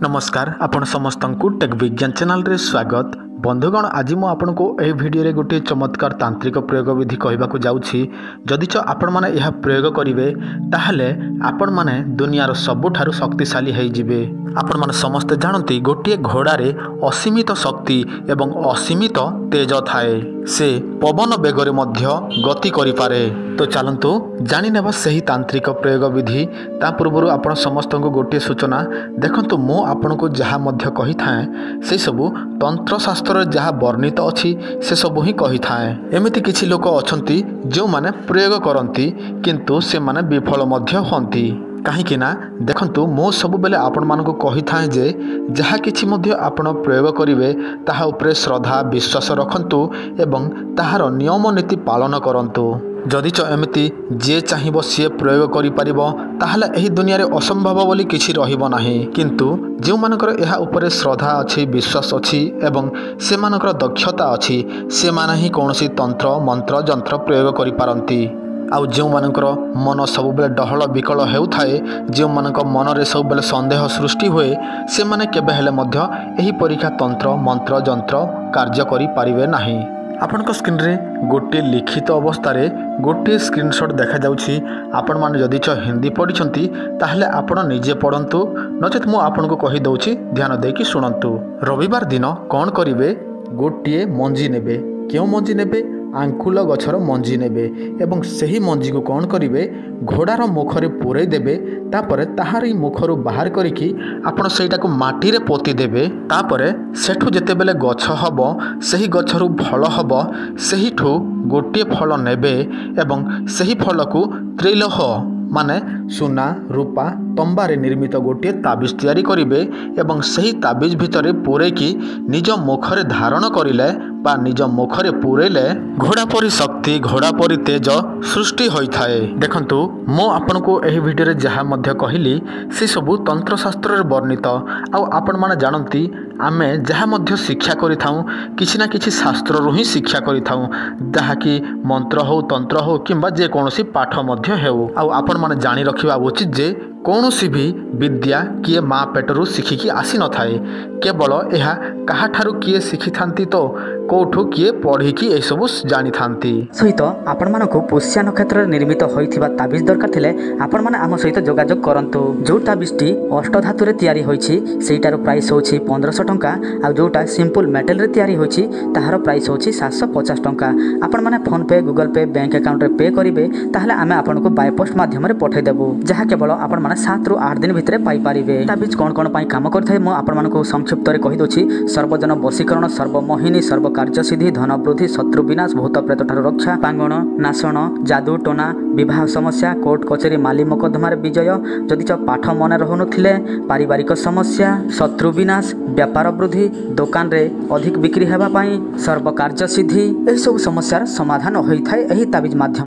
नमस्कार आपण समस्त को टेक विज्ञान चैनल रे स्वागत। बंधुगण आज मु आपको यह वीडियो गोटे चमत्कार तांत्रिक प्रयोग विधि कहवाक जाऊँगी। जदि आपण मैंने यह प्रयोग करेंगे ताहले आपण मैंने दुनियार सबुठारु शक्तिशाली होइजिबे। आपण मैंने समस्ते जानती गोटे घोड़ारे असीमित शक्ति एवं असीमित तेज थाए, से पवन बेगरे मध्य गति करिपारे। तो चलतु जानी नेबा सही तांत्रिक प्रयोग विधि। ता पूर्व आपण समस्त को गोटे सूचना देखंतु, मु आपण को जहाँ मध्य कही थाए से सबु तंत्र शास्त्र जहाँ वर्णित अच्छी से सबु ही कही थाए। एमिति किछि लोक अछंती जो माने प्रयोग करंती किंतु से माने विफल मध्य होंती। कहीं ना देखंतु मो सब बेले आपण मानक कही थाए जे जहाँ किछि मध्य आपण प्रयोग करिवे ताहा उपरे श्रद्धा विश्वास रखंतु एवं ताहार नियम नीति पालन करंतु। जदि एमिति जे चाहिबो सी प्रयोग करि परिबो ताहले एही दुनिया रे असंभव बोली किछि रहिबो नाही। किंतु जो मानकर एहा उपरे श्रद्धा अछि विश्वास अछि एवं से मानकर दक्षता अछि से माने ही कोनोसी तंत्र मंत्र जंत्र प्रयोग करि पारंती। आउ जो मानकर मन सब बेले डहल विकल हेउथाए, जो मानक मन रे सब बेले संदेह सृष्टि हुए, से माने केबे हेले मध्य एही परीक्षा तंत्र मंत्र जंत्र कार्य करि पारिबे नाही। आपन स्क्रीन रे गोटे लिखित अवस्था रे गोटे स्क्रीनशॉट देखा जाउछि। आपण माने जदि हिंदी पढ़ी ताहले आपण निजे पढ़ंतु, नचेत मु आपन को कहि दउछि ध्यान देकी सुनंतु। रविवार दिन कौन करिवे, गोटे मंजी नेबे। क्यों मंजी नेबे? आंकुल गछर मंजी नेबे एवं सही मंजी को कौन करिवे, घोड़ार मुखरे पुरई देबे। तापरे ताहारी मुखरु बाहर करिकी आपण सेटा को माटी रे पोती देबे। तापरे सेठु जेतेबेले गछ हबो, सही गछरु फल हबो, सहीठु गोटे फल नेबे एवं सही फल को त्रिलोह माने सुना रूपा तंबारे निर्मित गोटे ताबिज तैयारी करिवे एवं सही ताबिज भितरे पुरेकी निज मुखरे धारण करिले बा निज मुखरे पुरेले घोड़ा परी शक्ति घोड़ा परी तेज सृष्टि होइथाए। देखंतु मो आपन को एही वीडियो रे जहा मध्य कहिली से सबु तंत्र शास्त्र रे वर्णित। आउ आपण माने जानंती आमे जहा मध्य शिक्षा करिथाउ किछि ना किछि शास्त्र रु ही शिक्षा करिथाउ, जहा कि मंत्र हो तंत्र हो किंबा जे कोनोसी पाठ मध्य हेउ। आउ आपण माने जानि रखिबा उचित जे कौनसी भी विद्या किए माँ पेटरू शिखिकी आसी न थाए, केवल यह काहाठारु किए शिखि थांती तो कोठु किए पढ़िकी ए सब जानी थांती। सहित आपण मानकु पुष्या नक्षत्र निर्मित होइथिबा ताबिज दरकार थिले आपण माने आम सहित जोगाजोग करंतु। जो ताबिजटी अष्ट धातु रे तयारी होइछि सेटार प्राइस होछि 1500 टंका। आ जोटा सिंपल मेटल रे तयारी होइछि ताहार प्राइस होछि 750 टंका। आपण माने फोन पे गूगल पे बैंक अकाउंट रे पे करिवे ताहले आमे आपण को बाय पोस्ट माध्यम रे पठै देबो, जहा केवल आपण माने 7 रु 8 दिन भितरे पाई पारिबे। ताबिज कोन कोन पाई काम करथाय मो आपण मानको संक्षिप्त रे कहि दोछि। सर्वजन वशीकरण, सर्वमोहिनी, सर्व कार्य सिद्धि, धन वृद्धि, शत्रु विनाश, भूत प्रेत ठार रक्षा, पांगण नाशण, जादू टोना, विवाह समस्या, कोर्ट कचेरी माली मकदमा रे विजय, जदि पाठ मन रहनुथिले पारिवारिक समस्या, शत्रु विनाश, व्यापार वृद्धि, दुकान रे अधिक बिक्री हेबा पाई, सर्व कार्य सिद्धि, एही सब समस्यार समाधान होइथाय एही ताबिज माध्यम।